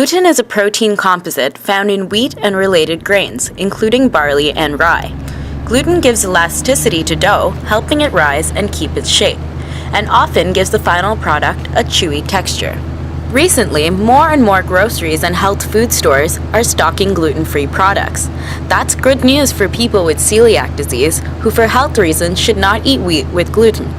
Gluten is a protein composite found in wheat and related grains, including barley and rye. Gluten gives elasticity to dough, helping it rise and keep its shape, and often gives the final product a chewy texture. Recently, more and more groceries and health food stores are stocking gluten-free products. That's good news for people with celiac disease who for health reasons should not eat wheat with gluten.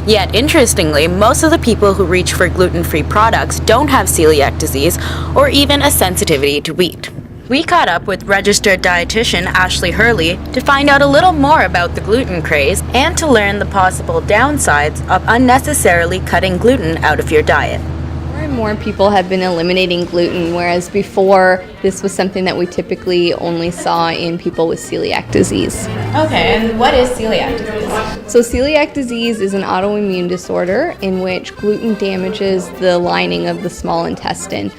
Yet, interestingly, most of the people who reach for gluten-free products don't have celiac disease or even a sensitivity to wheat. We caught up with registered dietitian Ashley Hurley to find out a little more about the gluten craze and to learn the possible downsides of unnecessarily cutting gluten out of your diet. More and more people have been eliminating gluten, whereas before this was something that we typically only saw in people with celiac disease. Okay, and what is celiac disease? So celiac disease is an autoimmune disorder in which gluten damages the lining of the small intestine.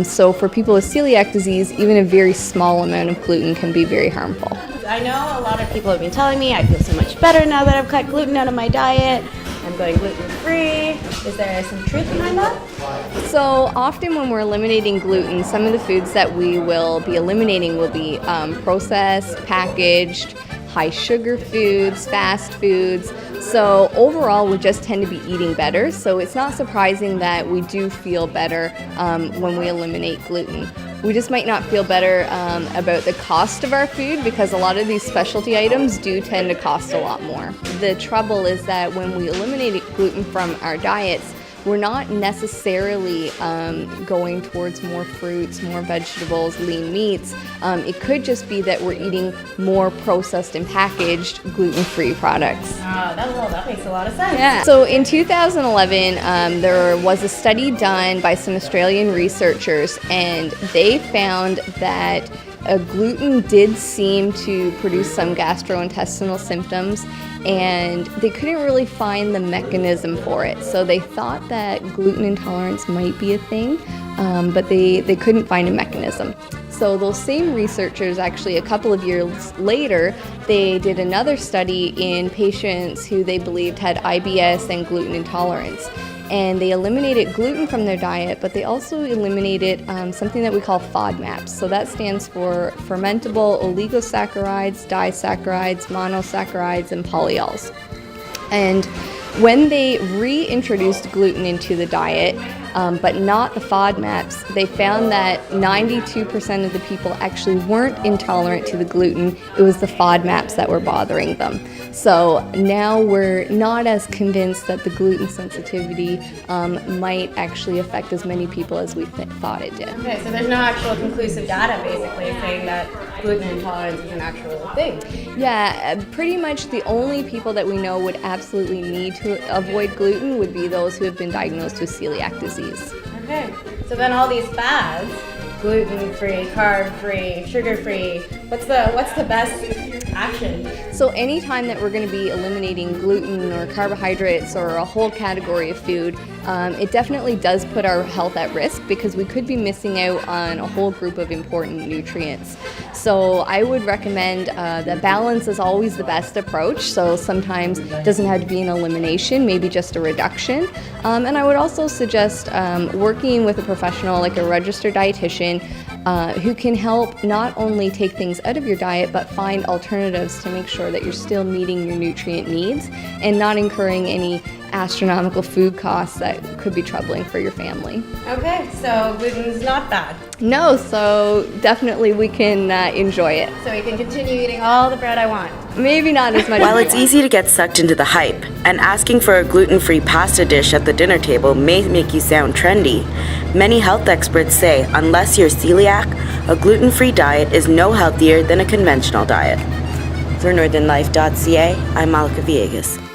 So for people with celiac disease, even a very small amount of gluten can be very harmful. I know a lot of people have been telling me I feel so much better now that I've cut gluten out of my diet. I'm going gluten-free. Is there some truth behind that? So often when we're eliminating gluten, some of the foods that we will be eliminating will be processed, packaged, high sugar foods, fast foods. So overall, we just tend to be eating better. So it's not surprising that we do feel better when we eliminate gluten. We just might not feel better about the cost of our food because a lot of these specialty items do tend to cost a lot more. The trouble is that when we eliminate gluten from our diets, we're not necessarily going towards more fruits, more vegetables, lean meats. It could just be that we're eating more processed and packaged gluten-free products. That makes a lot of sense. Yeah. So in 2011, there was a study done by some Australian researchers, and they found that gluten did seem to produce some gastrointestinal symptoms, and they couldn't really find the mechanism for it. So they thought that gluten intolerance might be a thing, but they couldn't find a mechanism. So those same researchers, actually a couple of years later, they did another study in patients who they believed had IBS and gluten intolerance. And they eliminated gluten from their diet, but they also eliminated something that we call FODMAPs. So that stands for fermentable oligosaccharides, disaccharides, monosaccharides, and polyols. And when they reintroduced gluten into the diet, but not the FODMAPs, they found that 92% of the people actually weren't intolerant to the gluten. It was the FODMAPs that were bothering them. So now we're not as convinced that the gluten sensitivity might actually affect as many people as we thought it did. Okay, so there's no actual conclusive data basically saying that gluten intolerance is an actual thing. Yeah, pretty much the only people that we know would absolutely need to avoid gluten would be those who have been diagnosed with celiac disease. Okay, so then all these fads, gluten-free, carb-free, sugar-free, what's the best action? So anytime that we're going to be eliminating gluten or carbohydrates or a whole category of food, it definitely does put our health at risk because we could be missing out on a whole group of important nutrients. So I would recommend that balance is always the best approach. So sometimes it doesn't have to be an elimination, maybe just a reduction. And I would also suggest working with a professional like a registered dietitian who can help not only take things out of your diet but find alternatives to make sure that you're still meeting your nutrient needs and not incurring any astronomical food costs that could be troubling for your family. Okay, so gluten's not bad. No, so definitely we can enjoy it. So we can continue eating all the bread I want. Maybe not as much. While it's easy to get sucked into the hype, and asking for a gluten-free pasta dish at the dinner table may make you sound trendy, many health experts say unless you're celiac, a gluten-free diet is no healthier than a conventional diet. For NorthernLife.ca, I'm Malika Villegas.